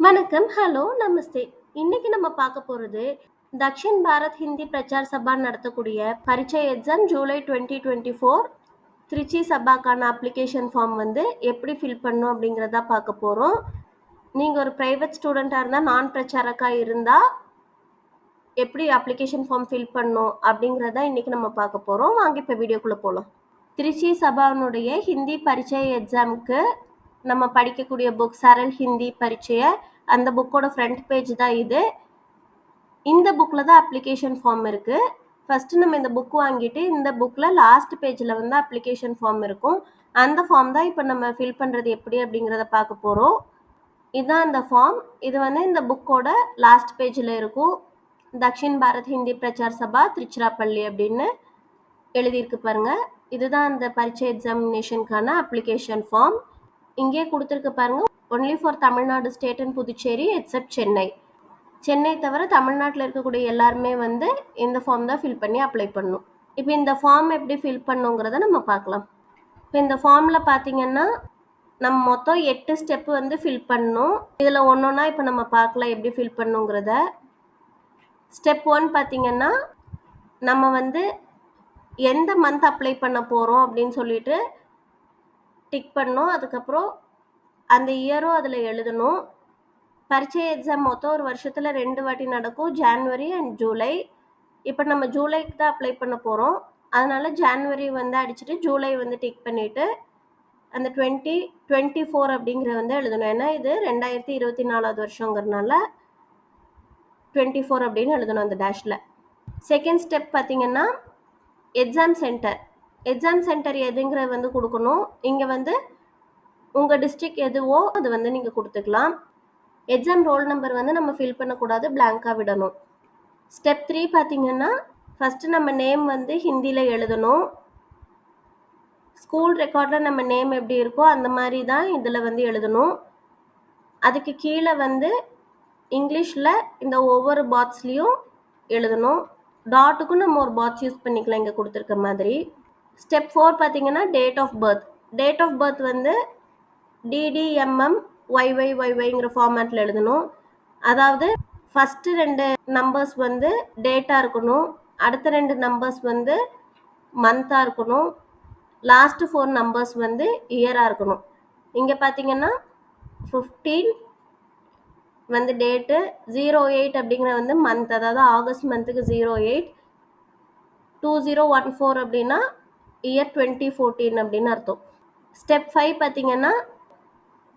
வணக்கம், ஹலோ, நமஸ்தே. இன்னைக்கு நம்ம பார்க்க போறது தக்ஷின் பாரத் ஹிந்தி பிரச்சார் சபா நடத்தக்கூடிய பரீட்சை எக்ஸாம் ஜூலை 2024 திருச்சி சபாக்கான அப்ளிகேஷன் ஃபார்ம் வந்து எப்படி ஃபில் பண்ணும் அப்படிங்கிறதா பார்க்க போகிறோம். நீங்கள் ஒரு ப்ரைவேட் ஸ்டூடெண்ட்டாக இருந்தால் நான் பிரச்சாரக்கா இருந்தால் எப்படி அப்ளிகேஷன் ஃபார்ம் ஃபில் பண்ணும் அப்படிங்கிறத இன்னைக்கு நம்ம பார்க்க போகிறோம். வாங்க இப்போ வீடியோக்குள்ளே போகலாம். திருச்சி சபானுடைய ஹிந்தி பரீட்சை எக்ஸாமுக்கு நம்ம படிக்கக்கூடிய புக் சரல் ஹிந்தி பரீட்சையை அந்த புக்கோட ஃப்ரண்ட் பேஜ் தான் இது. இந்த புக்கில் தான் அப்ளிகேஷன் ஃபார்ம் இருக்குது. ஃபஸ்ட்டு நம்ம இந்த புக் வாங்கிட்டு இந்த புக்கில் லாஸ்ட் பேஜில் வந்து அப்ளிகேஷன் ஃபார்ம் இருக்கும். அந்த ஃபார்ம் தான் இப்போ நம்ம ஃபில் பண்ணுறது எப்படி அப்படிங்கிறத பார்க்க போகிறோம். இதுதான் அந்த ஃபார்ம். இது வந்து இந்த புக்கோட லாஸ்ட் பேஜில் இருக்கும். தக்ஷின் பாரத் ஹிந்தி பிரச்சார் சபா திருச்சிராப்பள்ளி அப்படின்னு எழுதியிருக்கு பாருங்க. இதுதான் அந்த பரீட்சை எக்ஸாமினேஷனுக்கான அப்ளிகேஷன் ஃபார்ம். இங்கே கொடுத்துருக்கு பாருங்க. Only for Tamil Nadu state and Puducherry accept Chennai. Chennai தவிர தமிழ்நாட்டில் இருக்கக்கூடிய எல்லாருமே வந்து இந்த ஃபார்ம் தான் ஃபில் பண்ணி அப்ளை பண்ணணும். இப்போ இந்த ஃபார்ம் எப்படி ஃபில் பண்ணுங்கிறத நம்ம பார்க்கலாம். இப்போ இந்த ஃபார்மில் பார்த்தீங்கன்னா நம்ம மொத்தம் 8 ஸ்டெப்பு வந்து ஃபில் பண்ணணும். இதில் ஒன்றொன்னா இப்போ நம்ம பார்க்கலாம் எப்படி ஃபில் பண்ணுங்கிறத. ஸ்டெப் 1 பார்த்தீங்கன்னா நம்ம வந்து எந்த மந்த் அப்ளை பண்ண போகிறோம் அப்படின்னு சொல்லிட்டு டிக் பண்ணணும். அதுக்கப்புறம் அந்த இயரும் அதில் எழுதணும். பரீட்சை எக்ஸாம் மொத்தம் ஒரு வருஷத்தில் 2 வாட்டி நடக்கும், ஜான்வரி அண்ட் ஜூலை. இப்போ நம்ம ஜூலைக்கு தான் அப்ளை பண்ண போகிறோம். அதனால் ஜான்வரி வந்து அடிச்சுட்டு ஜூலை வந்து டிக் பண்ணிவிட்டு அந்த 2024 அப்படிங்கிற வந்து எழுதணும். ஏன்னா இது 2024 வருஷங்கிறதுனால 24 அப்படின்னு எழுதணும் அந்த டேஷில். செகண்ட் ஸ்டெப் பார்த்தீங்கன்னா எக்ஸாம் சென்டர் எதுங்கிறத வந்து கொடுக்கணும். இங்கே வந்து உங்கள் டிஸ்ட்ரிக்ட் எதுவோ அது வந்து நீங்கள் கொடுத்துக்கலாம். எக்ஸாம் ரோல் நம்பர் வந்து நம்ம ஃபில் பண்ணக்கூடாது, பிளாங்காக விடணும். ஸ்டெப் 3 பார்த்தீங்கன்னா ஃபஸ்ட்டு நம்ம நேம் வந்து ஹிந்தியில் எழுதணும். ஸ்கூல் ரெக்கார்டில் நம்ம நேம் எப்படி இருக்கோ அந்த மாதிரி தான் இதில் வந்து எழுதணும். அதுக்கு கீழே வந்து இங்கிலீஷில் இந்த ஒவ்வொரு பாக்ஸ்லேயும் எழுதணும். டாட்டுக்கும் நம்ம ஒரு பாக்ஸ் யூஸ் பண்ணிக்கலாம் இங்கே கொடுத்துருக்க மாதிரி. ஸ்டெப் 4 பார்த்தீங்கன்னா டேட் ஆஃப் பர்த் வந்து டிடிஎம்எம் ஒய்ஒய்ஒய்ஒய்ங்கிற ஃபார்மேட்டில் எழுதணும். அதாவது ஃபஸ்ட்டு 2 நம்பர்ஸ் வந்து டேட்டாக இருக்கணும், அடுத்த 2 நம்பர்ஸ் வந்து மந்த்தாக இருக்கணும், லாஸ்ட்டு 4 நம்பர்ஸ் வந்து இயராக இருக்கணும். இங்கே பார்த்தீங்கன்னா 15 வந்து டேட்டு, 08 அப்படிங்கிற வந்து மந்த், அதாவது ஆகஸ்ட் மந்த்துக்கு 08, 2014 அப்படின்னா இயர் 2014 அப்படின்னு அர்த்தம். ஸ்டெப் 5 பார்த்தீங்கன்னா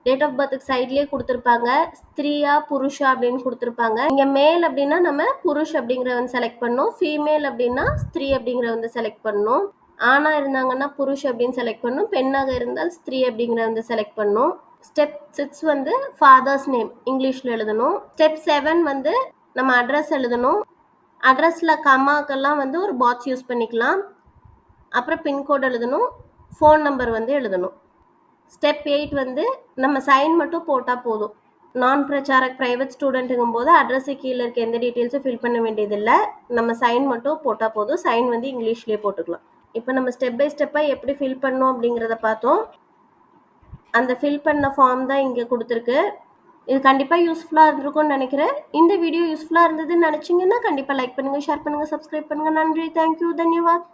டேட் ஆஃப் பர்த்துக்கு சைட்லேயே கொடுத்துருப்பாங்க, ஸ்திரீயா புருஷா அப்படின்னு கொடுத்துருப்பாங்க. இங்கே மேல் அப்படின்னா நம்ம புருஷ் அப்படிங்கிற வந்து செலக்ட் பண்ணணும், ஃபீமேல் அப்படின்னா ஸ்திரீ அப்படிங்கிற வந்து செலக்ட் பண்ணணும். ஆணாக இருந்தாங்கன்னா புருஷ் அப்படின்னு செலக்ட் பண்ணணும், பெண்ணாக இருந்தால் ஸ்திரீ அப்படிங்கிற வந்து செலக்ட் பண்ணணும். ஸ்டெப் 6 வந்து ஃபாதர்ஸ் நேம் இங்கிலீஷில் எழுதணும். ஸ்டெப் 7 வந்து நம்ம அட்ரஸ் எழுதணும். அட்ரஸில் கமாக்கெல்லாம் வந்து ஒரு பாக்ஸ் யூஸ் பண்ணிக்கலாம். அப்புறம் பின்கோட் எழுதணும், ஃபோன் நம்பர் வந்து எழுதணும். ஸ்டெப் 8 வந்து நம்ம சைன் மட்டும் போட்டால் போதும். நான் பிரச்சாரக் ப்ரைவேட் ஸ்டூடெண்ட்டுங்கும் போது அட்ரஸு கீழே இருக்க எந்த டீட்டெயில்ஸும் ஃபில் பண்ண வேண்டியதில்லை. நம்ம சைன் மட்டும் போட்டால் போதும். சைன் வந்து இங்கிலீஷ்லேயே போட்டுக்கலாம். இப்போ நம்ம ஸ்டெப் பை ஸ்டெப்பாக எப்படி ஃபில் பண்ணோம் அப்படிங்கிறத பார்த்தோம். அந்த ஃபில் பண்ண ஃபார்ம் தான் இங்கே கொடுத்துருக்கு. இது கண்டிப்பாக யூஸ்ஃபுல்லாக இருந்திருக்கும்னு நினைக்கிறேன். இந்த வீடியோ யூஸ்ஃபுல்லாக இருந்ததுன்னு நினச்சிங்கன்னா கண்டிப்பாக லைக் பண்ணுங்கள், ஷேர் பண்ணுங்கள், சப்ஸ்கிரைப் பண்ணுங்கள். நன்றி, தேங்க்யூ, தன்யவாத்.